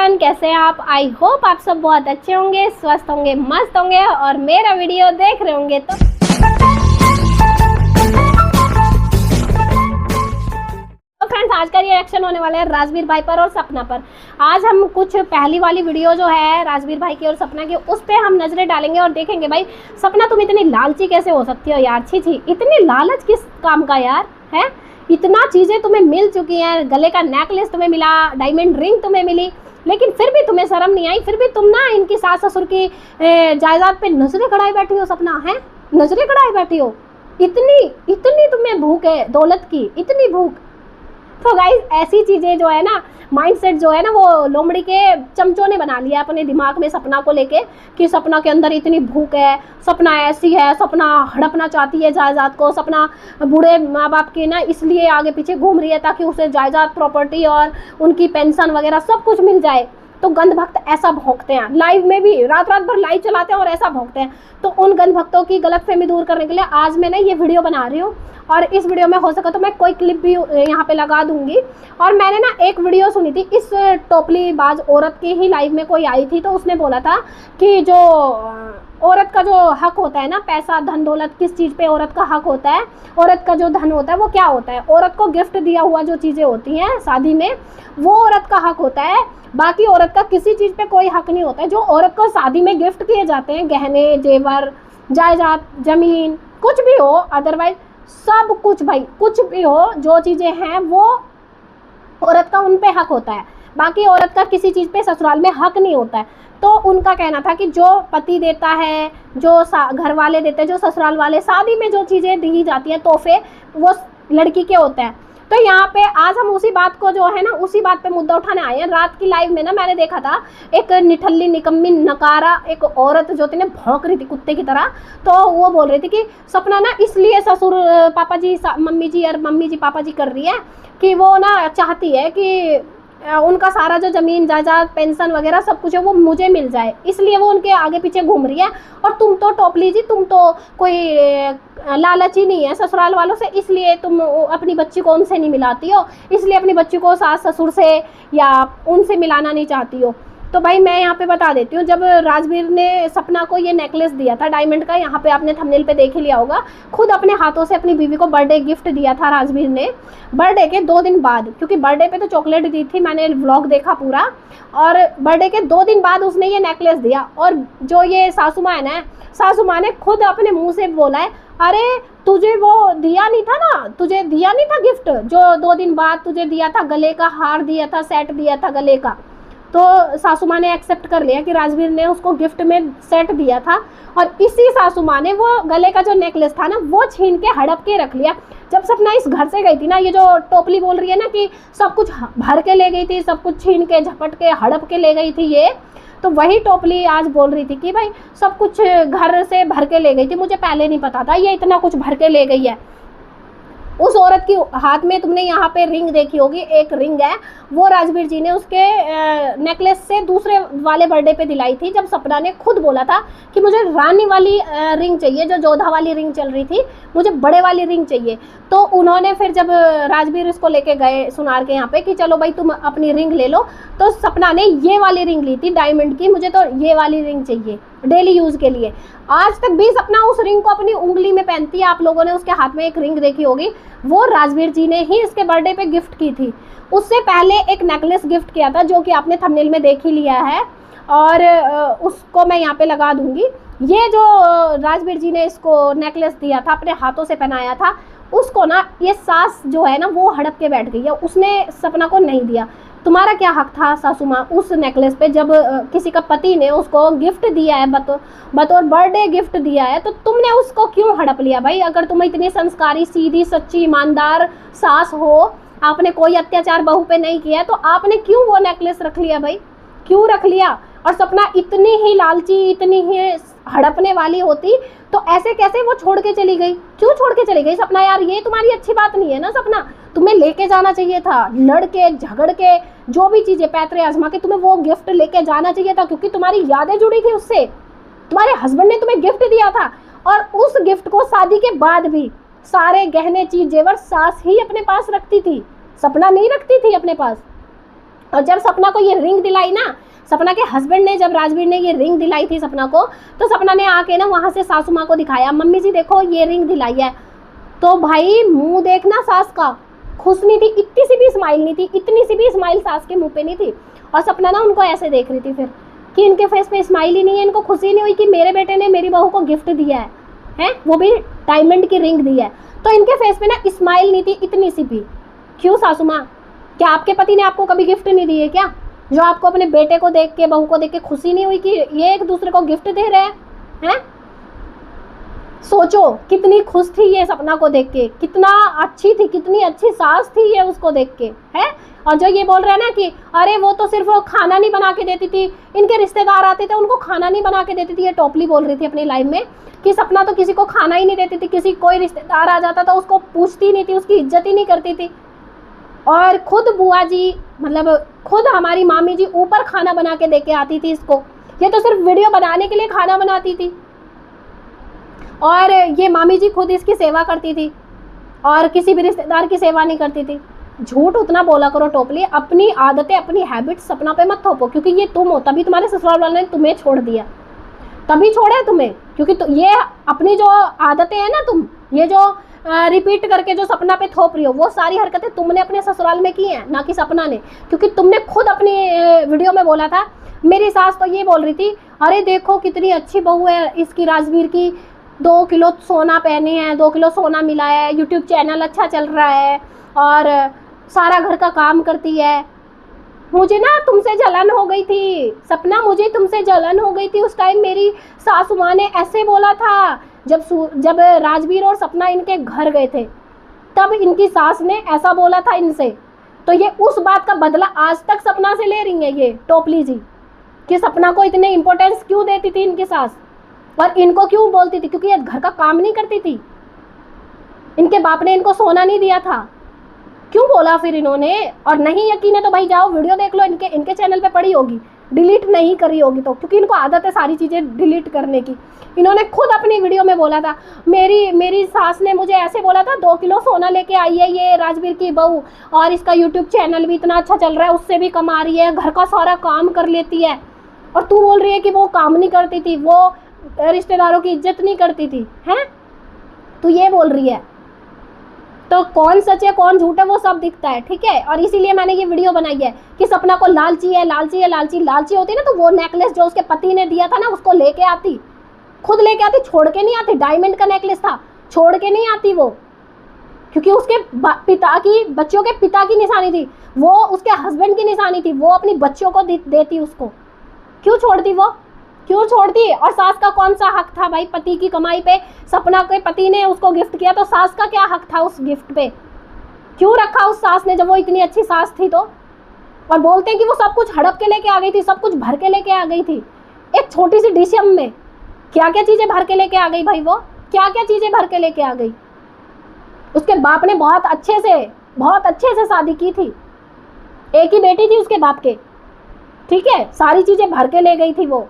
Everyone, कैसे हैं आप। आई होप आप सब बहुत अच्छे होंगे, स्वस्थ होंगे, मस्त होंगे और मेरा वीडियो देख रहे होंगे। तो फ्रेंड्स, आज का रिएक्शन होने वाला है राजवीर भाई पर और सपना पर। आज हम कुछ पहली वाली वीडियो जो है राजवीर भाई की और सपना की, उस पर हम नजरें डालेंगे और देखेंगे भाई सपना तुम इतनी लालची कैसे हो सकती हो यार। छी छी, इतनी लालच किस काम का यार है। इतना चीज़ें तुम्हें मिल चुकी हैं, गले का नेकलेस तुम्हें मिला, डायमंड रिंग तुम्हें मिली, लेकिन फिर भी तुम्हें शर्म नहीं आई। फिर भी तुम ना इनकी सास ससुर की जायदाद पे नजरें गड़ाए बैठी हो। सपना है, नजरें गड़ाए बैठी हो। इतनी तुम्हें भूख है दौलत की, इतनी भूख। तो गाइस, ऐसी चीज़ें जो है ना, माइंडसेट जो है ना, वो लोमड़ी के चमचों ने बना लिया अपने दिमाग में सपना को लेके कि सपना के अंदर इतनी भूख है, सपना ऐसी है, सपना हड़पना चाहती है जायदाद को, सपना बूढ़े माँ बाप के ना इसलिए आगे पीछे घूम रही है ताकि उसे जायदाद, प्रॉपर्टी और उनकी पेंशन वगैरह सब कुछ मिल जाए। तो गंध भक्त ऐसा भौंकते हैं, लाइव में भी रात रात भर लाइव चलाते हैं और ऐसा भौंकते हैं। तो उन गंध भक्तों की गलतफहमी दूर करने के लिए आज मैं ना ये वीडियो बना रही हूँ, और इस वीडियो में हो सका तो मैं कोई क्लिप भी यहाँ पे लगा दूंगी। और मैंने ना एक वीडियो सुनी थी, इस टोपलीबाज औरत की ही लाइव में कोई आई थी, तो उसने बोला था कि जो औरत का जो हक होता है ना, पैसा धन दौलत, किस चीज़ पे औरत का हक होता है, औरत का जो धन होता है वो क्या होता है। औरत को गिफ्ट दिया हुआ जो चीज़ें होती हैं शादी में, वो औरत का हक होता है। बाकी औरत का किसी चीज़ पे कोई हक नहीं होता है। जो औरत को शादी में गिफ्ट किए जाते हैं, गहने, जेवर, जायदाद, जमीन, कुछ भी हो, अदरवाइज सब कुछ भाई, कुछ भी हो, जो चीज़ें हैं वो औरत का उन पे हक होता है। बाकी औरत का किसी चीज़ पे ससुराल में हक नहीं होता है। तो उनका कहना था कि जो पति देता है, जो घर वाले देते हैं, जो ससुराल वाले, शादी में जो चीज़ें दी जाती हैं तोहफे, वो लड़की के होते हैं। तो यहाँ पे आज हम उसी बात को जो है ना, उसी बात पे मुद्दा उठाने आए हैं। रात की लाइव में ना मैंने देखा था एक निठल्ली निकम्मी नकारा एक औरत जो थी ना, भौंक रही थी कुत्ते की तरह। तो वो बोल रही थी कि सपना ना इसलिए ससुर पापा जी, मम्मी जी पापा जी कर रही है कि वो ना चाहती है कि उनका सारा जो ज़मीन जायदाद, पेंशन वगैरह सब कुछ है वो मुझे मिल जाए, इसलिए वो उनके आगे पीछे घूम रही है। और तुम तो टोपली जी, तुम तो कोई लालची नहीं है ससुराल वालों से, इसलिए तुम अपनी बच्ची को उनसे नहीं मिलाती हो, इसलिए अपनी बच्ची को सास ससुर से या उनसे मिलाना नहीं चाहती हो। तो भाई मैं यहाँ पे बता देती हूँ, जब राजवीर ने सपना को ये नेकलेस दिया था डायमंड का, यहाँ पे आपने थंबनेल पे देख ही लिया होगा, खुद अपने हाथों से अपनी बीवी को बर्थडे गिफ्ट दिया था राजवीर ने। बर्थडे के 2 दिन बाद, क्योंकि बर्थडे पे तो चॉकलेट दी थी, मैंने व्लॉग देखा पूरा, और बर्थडे के 2 दिन बाद उसने ये नेकलेस दिया। और जो ये सासू माँ है ना, सासू माँ ने खुद अपने मुँह से बोला है, अरे तुझे वो दिया नहीं था ना, तुझे दिया नहीं था गिफ्ट, जो 2 दिन बाद तुझे दिया था, गले का हार दिया था, सेट दिया था गले का। तो सासू माँ ने एक्सेप्ट कर लिया कि राजवीर ने उसको गिफ्ट में सेट दिया था, और इसी सासू माँ ने वो गले का जो नेकलेस था ना, वो छीन के हड़प के रख लिया। जब सपना इस घर से गई थी ना, ये जो टोपली बोल रही है ना कि सब कुछ भर के ले गई थी, सब कुछ छीन के झपट के हड़प के ले गई थी ये, तो वही टोपली आज बोल रही थी कि भाई सब कुछ घर से भर के ले गई थी, मुझे पहले नहीं पता था ये इतना कुछ भर के ले गई है। उस औरत की हाथ में तुमने यहाँ पे रिंग देखी होगी, एक रिंग है, वो राजवीर जी ने उसके नेकलेस से दूसरे वाले बर्थडे पे दिलाई थी, जब सपना ने खुद बोला था कि मुझे रानी वाली रिंग चाहिए, जो जोधा वाली रिंग चल रही थी, मुझे बड़े वाली रिंग चाहिए। तो उन्होंने फिर जब राजवीर इसको लेके गए सुनार के यहाँ पे कि चलो भाई तुम अपनी रिंग ले लो, तो सपना ने ये वाली रिंग ली थी डायमंड की, मुझे तो ये वाली रिंग चाहिए डेली यूज़ के लिए। आज तक भी सपना उस रिंग को अपनी उंगली में पहनती है। आप लोगों ने उसके हाथ में एक रिंग देखी होगी, वो राजवीर जी ने ही इसके बर्थडे पे गिफ्ट की थी। उससे पहले एक नेकलेस गिफ्ट किया था, जो कि आपने थंबनेल में देख ही लिया है, और उसको मैं यहाँ पे लगा दूंगी। ये जो राजवीर जी ने इसको नेकलेस दिया था, अपने हाथों से पहनाया था, उसको ना ये सास जो है ना, वो हड़प के बैठ गई है, उसने सपना को नहीं दिया। तुम्हारा क्या हक था सासू माँ उस नेकलेस पे, जब किसी का पति ने उसको गिफ्ट दिया है, बतौर बर्थडे गिफ्ट दिया है, तो तुमने उसको क्यों हड़प लिया भाई। अगर तुम इतनी संस्कारी, सीधी, सच्ची, ईमानदार सास हो, आपने कोई अत्याचार बहू पे नहीं किया, तो आपने क्यों वो नेकलेस रख लिया भाई, क्यों रख लिया। और सपना इतनी ही लालची, इतनी ही हड़पने वाली होती तो ऐसे कैसे वो छोड़ के चली गई, क्यों छोड़ के चली गई सपना यार। ये तुम्हारी अच्छी बात नहीं है ना सपना, तुम्हें लेके जाना चाहिए था, लड़ के झगड़ के, जो भी चीज़ें पैतरे आजमा के तुम्हें वो गिफ्ट लेके जाना चाहिए था, क्योंकि तुम्हारी यादें जुड़ी थी उससे, तुम्हारे हस्बैंड ने तुम्हें गिफ्ट दिया था। और उस गिफ्ट को शादी के बाद भी सारे गहने, चीज जेवर सास ही अपने पास रखती थी, सपना नहीं रखती थी अपने पास। और जब सपना को ये रिंग दिलाई ना, सपना के हस्बैंड ने, जब राजवीर ने ये रिंग दिलाई थी सपना को, तो सपना ने आके ना वहाँ से सासू माँ को दिखाया, मम्मी जी देखो ये रिंग दिलाई है। तो भाई मुंह देखना सास का, खुश नहीं थी, इतनी सी भी स्माइल नहीं थी, इतनी सी भी स्माइल सास के मुंह पे नहीं थी। और सपना ना उनको ऐसे देख रही थी फिर कि इनके फेस पे स्माइल ही नहीं है, इनको खुशी नहीं हुई कि मेरे बेटे ने मेरी बहू को गिफ्ट दिया है, वो भी डायमंड की रिंग दी है। तो इनके फेस पे ना स्माइल नहीं थी इतनी सी भी। क्यों सासू माँ, क्या आपके पति ने आपको कभी गिफ्ट नहीं दिए क्या? जो आपको अपने बेटे को देख के, बहू को देख के खुशी नहीं हुई कि ये एक दूसरे को गिफ्ट दे रहे हैं? सोचो कितनी खुश थी ये सपना को देख के, कितना अच्छी थी, कितनी अच्छी सास थी ये उसको देख के, है। और जो ये बोल रहे हैं ना कि अरे वो तो सिर्फ खाना नहीं बना के देती थी, इनके रिश्तेदार आते थे उनको खाना नहीं बना के देती थी, ये टोपली बोल रही थी अपनी लाइफ में कि सपना तो किसी को खाना ही नहीं देती थी, किसी कोई रिश्तेदार आ जाता था उसको पूछती नहीं थी, उसकी इज्जत ही नहीं करती थी। और खुद बुआ जी, मतलब खुद हमारी मामी जी ऊपर खाना बना के दे के आती थी इसको, ये तो सिर्फ वीडियो बनाने के लिए खाना बनाती थी। और ये मामी जी खुद इसकी सेवा करती थी और किसी भी रिश्तेदार की सेवा नहीं करती थी। झूठ उतना बोला करो टोपली, अपनी आदतें, अपनी हैबिट्स सपना पे मत थोपो, क्योंकि ये तुम हो, तभी तुम्हारे ससुराल वालों ने तुम्हें छोड़ दिया, तभी छोड़ा तुम्हें, क्योंकि ये अपनी जो आदतें हैं ना, तुम ये जो रिपीट करके जो सपना पे थोप रही हो, वो सारी हरकतें तुमने अपने ससुराल में की हैं, ना कि सपना ने। क्योंकि तुमने खुद अपनी वीडियो में बोला था, मेरी सास तो ये बोल रही थी, अरे देखो कितनी अच्छी बहू है इसकी, राजवीर की 2 किलो सोना पहने हैं, 2 किलो सोना मिला है, यूट्यूब चैनल अच्छा चल रहा है और सारा घर का काम करती है। मुझे ना तुमसे जलन हो गई थी सपना, मुझे तुमसे जलन हो गई थी। उस टाइम मेरी सासू माँ ने ऐसे बोला था, जब राजवीर और सपना इनके घर गए थे, तब इनकी सास ने ऐसा बोला था इनसे। तो ये उस बात का बदला आज तक सपना से ले रही है ये टोपली जी, कि सपना को इतने इम्पोर्टेंस क्यों देती थी इनकी सास और इनको क्यों बोलती थी, क्योंकि ये घर का काम नहीं करती थी, इनके बाप ने इनको सोना नहीं दिया था। क्यों बोला फिर इन्होंने? और नहीं यकीन है तो भाई जाओ वीडियो देख लो, इनके चैनल पे पड़ी होगी, डिलीट नहीं करी होगी तो, क्योंकि इनको आदत है सारी चीज़ें डिलीट करने की। इन्होंने खुद अपनी वीडियो में बोला था, मेरी सास ने मुझे ऐसे बोला था, 2 किलो सोना लेके आई है ये राजवीर की बहू, और इसका यूट्यूब चैनल भी इतना अच्छा चल रहा है, उससे भी कमा रही है, घर का सारा काम कर लेती है। और तू बोल रही है कि वो काम नहीं करती थी, वो रिश्तेदारों की इज्जत नहीं करती थी, हैं? तू ये बोल रही है। तो कौन सच है कौन झूठ है वो सब दिखता है, ठीक है। और इसीलिए मैंने ये वीडियो बनाई है कि सपना को लालची है, लालची है, लालची होती ना, तो वो नेकलेस जो उसके पति ने दिया था ना, उसको लेके आती, खुद लेके आती, छोड़ के नहीं आती। डायमंड का नेकलेस था, छोड़ के नहीं आती वो, क्योंकि उसके पिता की, बच्चों के पिता की निशानी थी, वो उसके हस्बैंड की निशानी थी, वो अपनी बच्चों को देती उसको। क्यों छोड़ती वो, क्यों छोड़ती? और सास का कौन सा हक था भाई पति की कमाई पे? सपना के पति ने उसको गिफ्ट किया तो सास का क्या हक था उस गिफ्ट पे? क्यों रखा उस सास ने, जब वो इतनी अच्छी सास थी तो? और बोलते हैं कि वो सब कुछ हड़प के लेके आ गई थी, सब कुछ भर के लेके आ गई थी। एक छोटी सी डिशम में क्या क्या चीजें भर के लेके आ गई भाई, वो क्या क्या चीजें भर के लेके आ गई। उसके बाप ने बहुत अच्छे से शादी की थी, एक ही बेटी थी उसके बाप के, ठीक है। सारी चीजें भर के ले गई थी वो।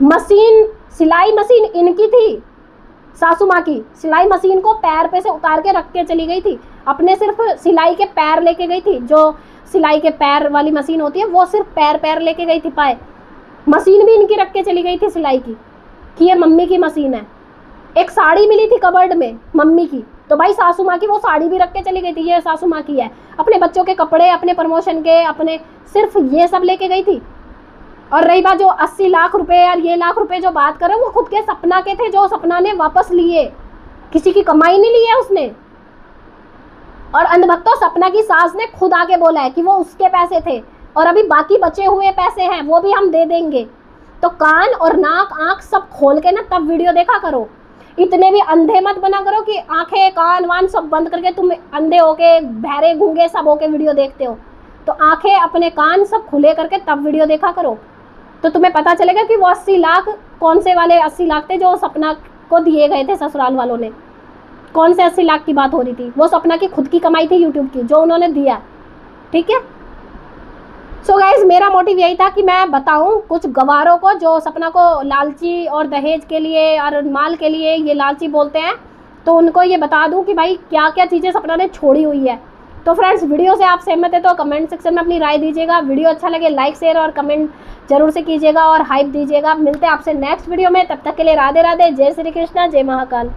मशीन, सिलाई मशीन इनकी थी, सासू माँ की। सिलाई मशीन को पैर पे से उतार के रख के चली गई थी, अपने सिर्फ सिलाई के पैर लेके गई थी। जो सिलाई के पैर वाली मशीन होती है वो सिर्फ पैर लेके गई थी, पाए। मशीन भी इनकी रख के चली गई थी सिलाई की, कि ये मम्मी की मशीन है। एक साड़ी मिली थी कबर्ड में मम्मी की, तो भाई सासू माँ की वो साड़ी भी रख के चली गई थी, ये सासू माँ की है। अपने बच्चों के कपड़े, अपने प्रमोशन के, अपने सिर्फ ये सब लेके गई थी। और रही बात जो 80 लाख रुपए और ये लाख रुपए जो बात कर रहे हो, वो खुद के सपना के थे, जो सपना ने वापस लिए, किसी की कमाई नहीं ली है उसने। और अंधभक्तों, सपना की सास ने खुद आके बोला है कि वो उसके पैसे थे और अभी बाकी बचे हुए पैसे हैं वो भी हम दे देंगे। तो कान और नाक, आंख सब खोल के ना तब वीडियो देखा करो। इतने भी अंधे मत बना करो कि आंखें कान वान सब बंद करके तुम अंधे होके, बहरे गूंगे सब होके वीडियो देखते हो। तो आंखें, अपने कान सब खुले करके तब वीडियो देखा करो, तो तुम्हें पता चलेगा कि वो 80 लाख कौन से वाले 80 लाख थे जो सपना को दिए गए थे ससुराल वालों ने। कौन से 80 लाख की बात हो रही थी? वो सपना की खुद की कमाई थी यूट्यूब की, जो उन्होंने दिया, ठीक है। सो गाइज, मेरा मोटिव यही था कि मैं बताऊं कुछ गवारों को जो सपना को लालची और दहेज के लिए और माल के लिए ये लालची बोलते हैं, तो उनको ये बता दूं कि भाई क्या क्या चीज़ें सपना ने छोड़ी हुई है। तो फ्रेंड्स वीडियो से आप सहमत है तो कमेंट सेक्शन में अपनी राय दीजिएगा। वीडियो अच्छा लगे लाइक शेयर और कमेंट जरूर से कीजिएगा और हाइप दीजिएगा। मिलते हैं आपसे नेक्स्ट वीडियो में, तब तक के लिए राधे राधे, जय श्री कृष्णा, जय महाकाल।